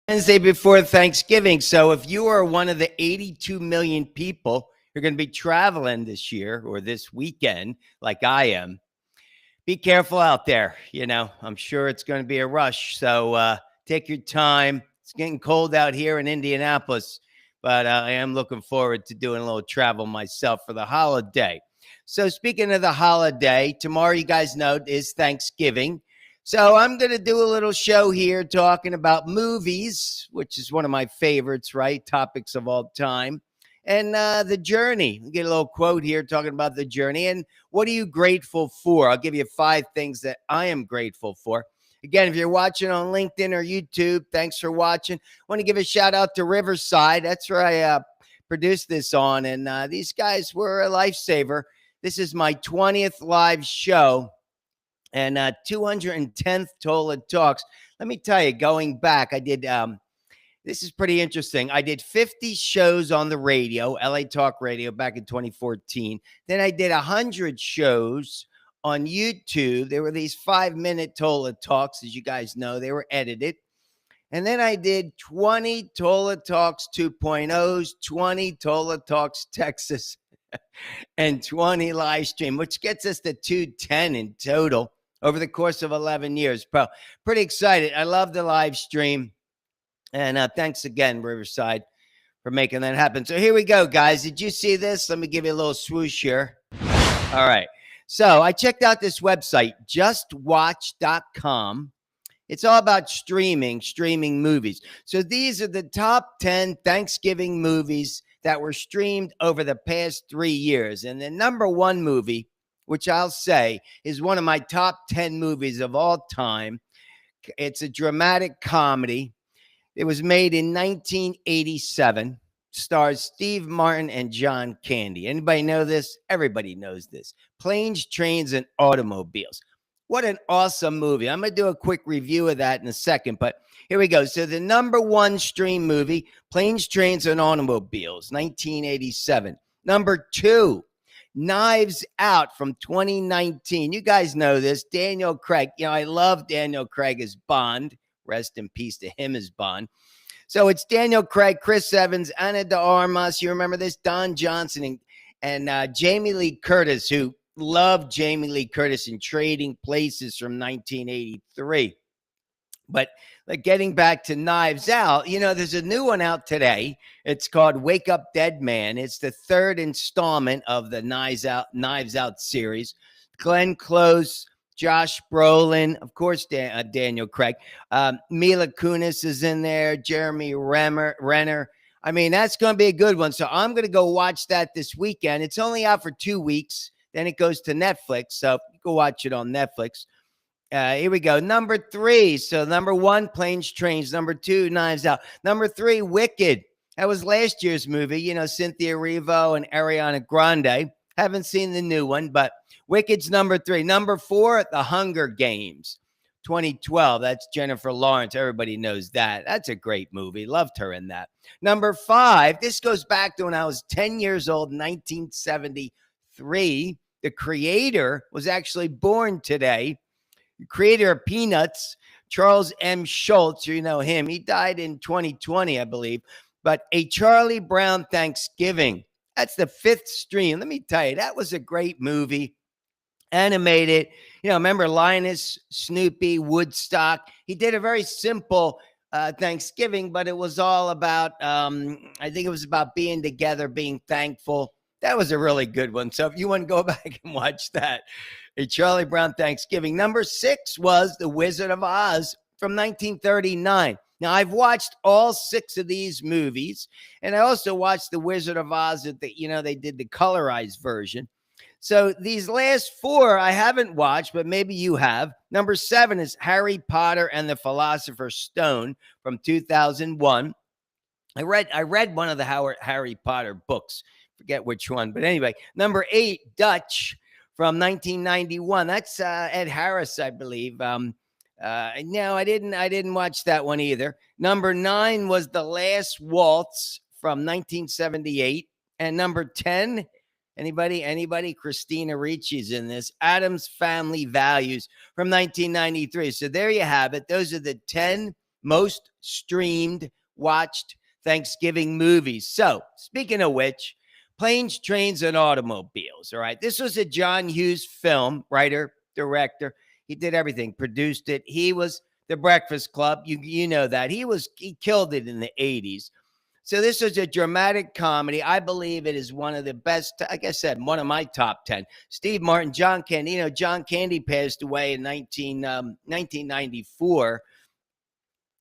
Wednesday before Thanksgiving. So if you are one of the 82 million people who are going to be traveling this year or this weekend, like I am, be careful out there. I'm sure it's going to be a rush. So take your time. It's getting cold out here in Indianapolis, but I am looking forward to doing a little travel myself for the holiday. So speaking of the holiday, tomorrow, you guys know, is Thanksgiving. So I'm going to do a little show here talking about movies, which is one of my favorites, right? Topics of all time. And the journey. Get a little quote here talking about the journey. And what are you grateful for? I'll give you 5 things that I am grateful for. Again, if you're watching on LinkedIn or YouTube, thanks for watching. I want to give a shout out to Riverside. That's where I produced this on. And these guys were a lifesaver. This is my 20th live show and 210th Tola Talks. Let me tell you, going back, I did, this is pretty interesting. I did 50 shows on the radio, LA Talk Radio, back in 2014. Then I did 100 shows on YouTube. There were these 5-minute Tola Talks, as you guys know. They were edited. And then I did 20 Tola Talks 2.0s, 20 Tola Talks Texas, and 20 live stream, which gets us to 210 in total over the course of 11 years. Bro, pretty excited. I love the live stream. And thanks again, Riverside, for making that happen. So here we go, guys. Did you see this? Let me give you a little swoosh here. All right. So I checked out this website, justwatch.com. It's all about streaming movies. So these are the top 10 Thanksgiving movies that were streamed over the past 3 years. And the number one movie, which I'll say is one of my top 10 movies of all time. It's a dramatic comedy. It was made in 1987. Stars Steve Martin and John Candy. Anybody know this? Everybody knows this. Planes, Trains, and Automobiles. What an awesome movie. I'm going to do a quick review of that in a second, but here we go. So the number one stream movie, Planes, Trains, and Automobiles, 1987. Number 2, Knives Out from 2019. You guys know this. Daniel Craig. I love Daniel Craig as Bond. Rest in peace to him as Bond. So it's Daniel Craig, Chris Evans, Ana de Armas. You remember this? Don Johnson and Jamie Lee Curtis, who loved Jamie Lee Curtis in Trading Places from 1983. But getting back to Knives Out, there's a new one out today. It's called Wake Up Dead Man. It's the 3rd installment of the Knives Out series. Glenn Close, Josh Brolin, of course, Daniel Craig. Mila Kunis is in there. Jeremy Renner. I mean, that's going to be a good one. So I'm going to go watch that this weekend. It's only out for 2 weeks. Then it goes to Netflix. So you can watch it on Netflix. Here we go. Number 3. So number 1, Planes, Trains. Number 2, Knives Out. Number 3, Wicked. That was last year's movie. Cynthia Erivo and Ariana Grande. Haven't seen the new one, but Wicked's number 3. Number 4, The Hunger Games, 2012. That's Jennifer Lawrence. Everybody knows that. That's a great movie. Loved her in that. Number 5, this goes back to when I was 10 years old, 1973. The creator was actually born today. The creator of Peanuts, Charles M. Schultz, you know him. He died in 2020, I believe. But A Charlie Brown Thanksgiving. That's the 5th stream. Let me tell you, that was a great movie. Animated. Remember Linus, Snoopy, Woodstock. He did a very simple Thanksgiving, but it was all about, I think it was about being together, being thankful. That was a really good one. So if you want to go back and watch that, A Charlie Brown Thanksgiving. Number 6 was The Wizard of Oz from 1939. Now, I've watched all 6 of these movies, and I also watched The Wizard of Oz at they did the colorized version. So these last 4 I haven't watched, but maybe you have. Number 7 is Harry Potter and the Philosopher's Stone from 2001. I read one of the Harry Potter books. Forget which one, but anyway. Number 8, Dutch from 1991. That's Ed Harris, I believe. No, I didn't watch that one either. Number 9 was The Last Waltz from 1978. And number 10, anybody? Christina Ricci's in this. Addams Family Values from 1993. So there you have it. Those are the 10 most streamed, watched Thanksgiving movies. So, speaking of which, Planes, Trains, and Automobiles. All right. This was a John Hughes film, writer, director. He did everything, produced it. He was The Breakfast Club. You know that. He killed it in the 80s. So this is a dramatic comedy. I believe it is one of the best, like I said, one of my top 10. Steve Martin, John Candy. You know, John Candy passed away in 1994.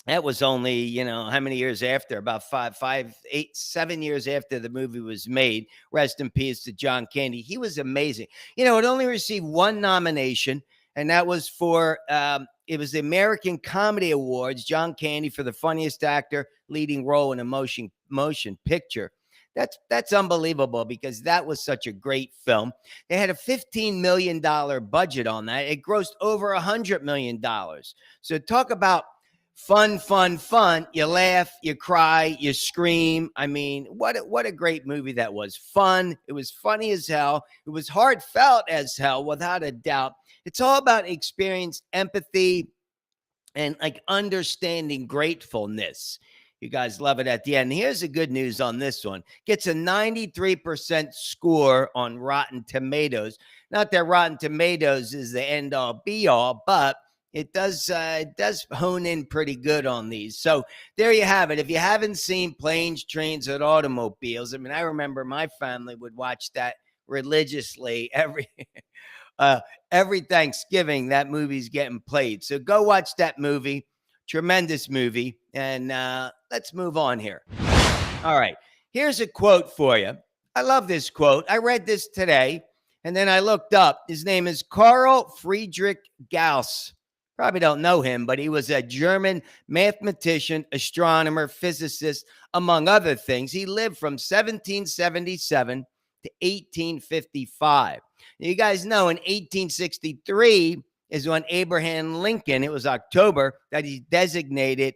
That was only, how many years after? About 7 years after the movie was made. Rest in peace to John Candy. He was amazing. It only received one nomination, and that was for, it was the American Comedy Awards. John Candy for the funniest actor, leading role in a motion picture. That's unbelievable because that was such a great film. They had a $15 million budget on that. It grossed over $100 million. So talk about fun. You laugh, you cry, you scream. I mean, what a great movie that was. Fun. It was funny as hell. It was heartfelt as hell, without a doubt. It's all about experience, empathy, and like understanding gratefulness. You guys love it at the end. Here's the good news on this one. Gets a 93% score on Rotten Tomatoes. Not that Rotten Tomatoes is the end all be all, but it does hone in pretty good on these. So there you have it. If you haven't seen Planes, Trains, and Automobiles, I mean, I remember my family would watch that religiously every Thanksgiving. That movie's getting played. So go watch that movie. Tremendous movie. And let's move on here. All right. Here's a quote for you. I love this quote. I read this today, and then I looked up. His name is Carl Friedrich Gauss. Probably don't know him, but he was a German mathematician, astronomer, physicist, among other things. He lived from 1777 to 1855. You guys know in 1863 is when Abraham Lincoln, it was October, that he designated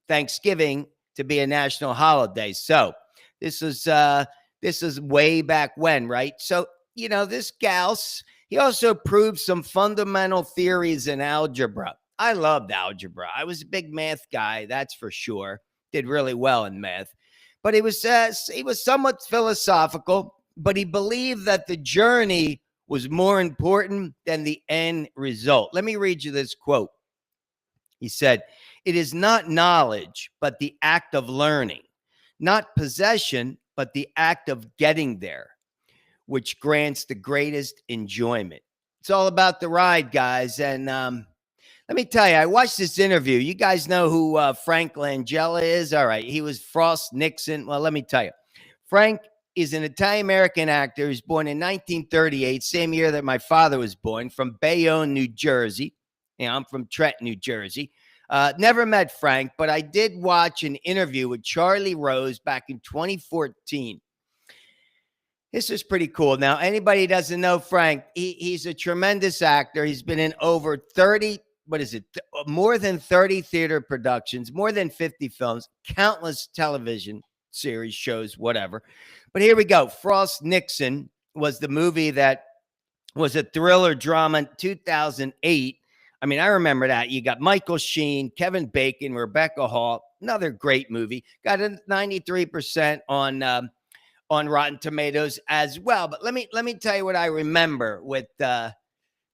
Thanksgiving to be a national holiday. So this is way back when, right? So, this Gauss, he also proved some fundamental theories in algebra. I loved algebra. I was a big math guy, that's for sure. Did really well in math. But he was somewhat philosophical, but he believed that the journey was more important than the end result. Let me read you this quote. He said, "It is not knowledge, but the act of learning, not possession, but the act of getting there, which grants the greatest enjoyment." It's all about the ride, guys. And let me tell you, I watched this interview. You guys know who Frank Langella is? All right. He was Frost Nixon. Well, let me tell you. Frank is an Italian-American actor. He was born in 1938, same year that my father was born, from Bayonne, New Jersey. I'm from Trenton, New Jersey. Never met Frank, but I did watch an interview with Charlie Rose back in 2014. This is pretty cool. Now, anybody who doesn't know Frank, he's a tremendous actor. He's been in over 30, more than 30 theater productions, more than 50 films, countless television series, shows, whatever. But here we go. Frost Nixon was the movie that was a thriller drama in 2008. I mean, I remember that. You got Michael Sheen, Kevin Bacon, Rebecca Hall. Another great movie. Got a 93% on Rotten Tomatoes as well. But let me tell you what I remember with that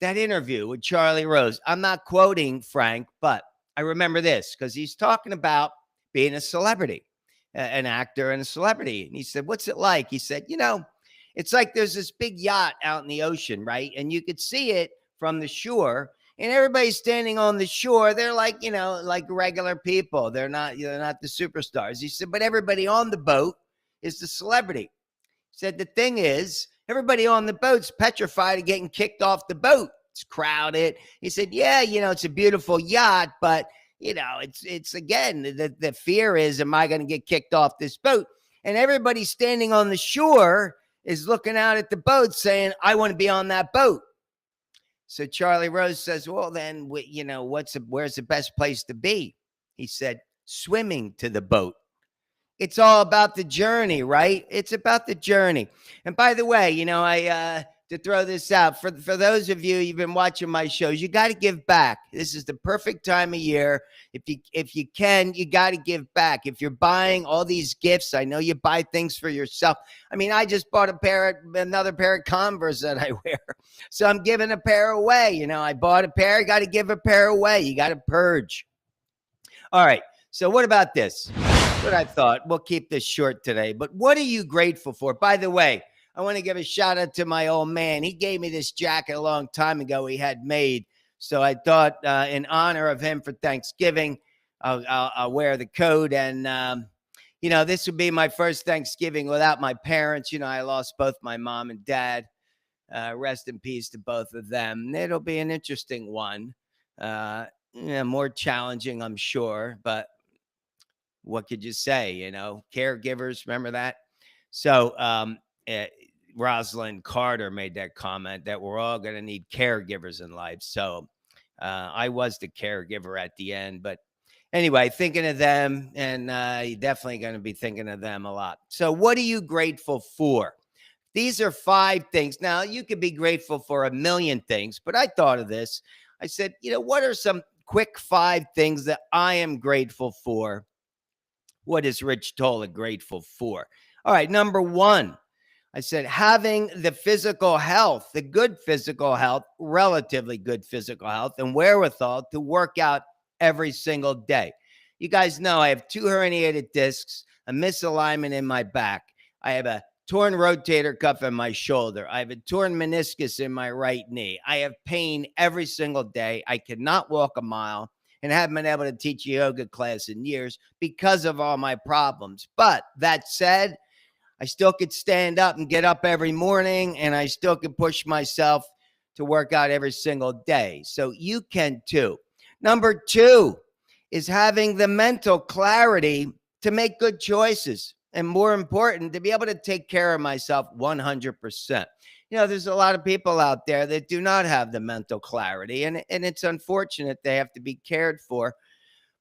interview with Charlie Rose. I'm not quoting Frank, but I remember this because he's talking about being a celebrity, an actor and a celebrity. And he said, "What's it like?" He said, it's like there's this big yacht out in the ocean, right? And you could see it from the shore. And everybody's standing on the shore. They're like, like regular people. They're not the superstars. He said, but everybody on the boat is the celebrity. He said, the thing is, everybody on the boat's petrified of getting kicked off the boat. It's crowded. He said, yeah, it's a beautiful yacht, but, it's again, the fear is, am I going to get kicked off this boat? And everybody standing on the shore is looking out at the boat saying, I want to be on that boat. So Charlie Rose says, well, then, where's the best place to be? He said, swimming to the boat. It's all about the journey, right? It's about the journey. And by the way, to throw this out for those of you you've been watching my shows. You got to give back. This is the perfect time of year. If you can, you got to give back. If you're buying all these gifts, I know you buy things for yourself. I mean, I just bought another pair of Converse that I wear, so I'm giving a pair away. You know, I bought a pair, got to give a pair away. You got to purge. All right. So what about this? What I thought. We'll keep this short today. But what are you grateful for? By the way, I want to give a shout out to my old man. He gave me this jacket a long time ago he had made. So I thought in honor of him for Thanksgiving, I'll wear the coat. And, you know, this would be my first Thanksgiving without my parents. You know, I lost both my mom and dad. Rest in peace to both of them. It'll be an interesting one. More challenging, I'm sure. But what could you say? You know, caregivers, remember that? So, Rosalind Carter made that comment that we're all going to need caregivers in life. So I was the caregiver at the end. But anyway, thinking of them, and you're definitely going to be thinking of them a lot. So what are you grateful for? These are 5 things. Now, you could be grateful for a million things, but I thought of this. I said, you know, what are some quick 5 things that I am grateful for? What is Rich Tola grateful for? All right, number 1. I said, having the physical health, the good physical health, relatively good physical health, and wherewithal to work out every single day. You guys know I have 2 herniated discs, a misalignment in my back. I have a torn rotator cuff in my shoulder. I have a torn meniscus in my right knee. I have pain every single day. I cannot walk a mile and haven't been able to teach a yoga class in years because of all my problems. But that said, I still could stand up and get up every morning, and I still could push myself to work out every single day. So you can too. Number 2 is having the mental clarity to make good choices. And more important, to be able to take care of myself 100%. You know, there's a lot of people out there that do not have the mental clarity, and it's unfortunate they have to be cared for.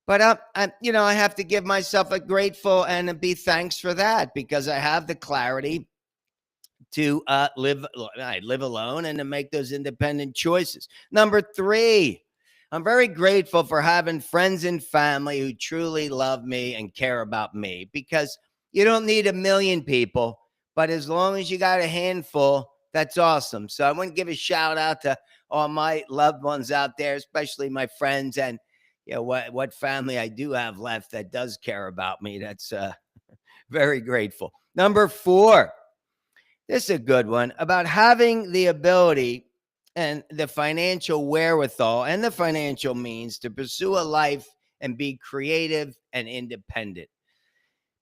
But, you know, I have to give myself a grateful and a be thanks for that, because I have the clarity to live alone and to make those independent choices. Number 3, I'm very grateful for having friends and family who truly love me and care about me, because you don't need a million people, but as long as you got a handful, that's awesome. So I want to give a shout out to all my loved ones out there, especially my friends, and you know what family I do have left that does care about me. That's very grateful. Number 4, this is a good one, about having the ability and the financial wherewithal and the financial means to pursue a life and be creative and independent.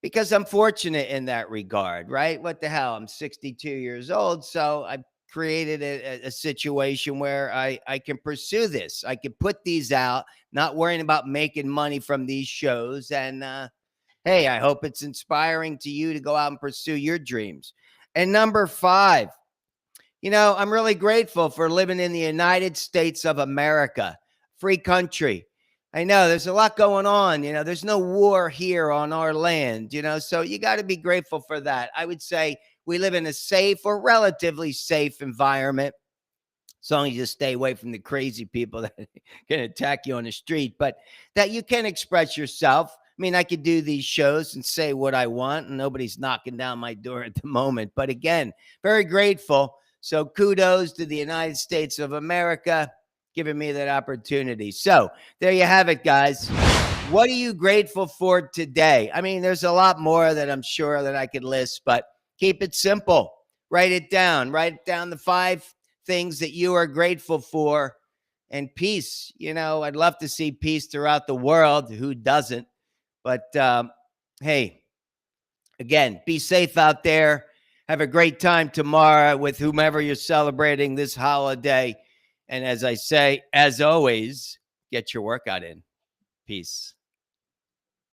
Because I'm fortunate in that regard, right? What the hell? I'm 62 years old, so I created a situation where I can pursue this. I can put these out, not worrying about making money from these shows. And hey, I hope it's inspiring to you to go out and pursue your dreams. And number 5, you know, I'm really grateful for living in the United States of America, free country. I know there's a lot going on. You know, there's no war here on our land, you know, so you got to be grateful for that. I would say we live in a safe or relatively safe environment, as long as you stay away from the crazy people that can attack you on the street, but that you can express yourself. I mean, I could do these shows and say what I want, and nobody's knocking down my door at the moment. But again, very grateful. So kudos to the United States of America giving me that opportunity. So there you have it, guys. What are you grateful for today? I mean, there's a lot more that I'm sure that I could list, but keep it simple. Write it down. Write down the 5 things that you are grateful for. And peace. You know, I'd love to see peace throughout the world. Who doesn't? But hey, again, be safe out there. Have a great time tomorrow with whomever you're celebrating this holiday. And as I say, as always, get your workout in. Peace.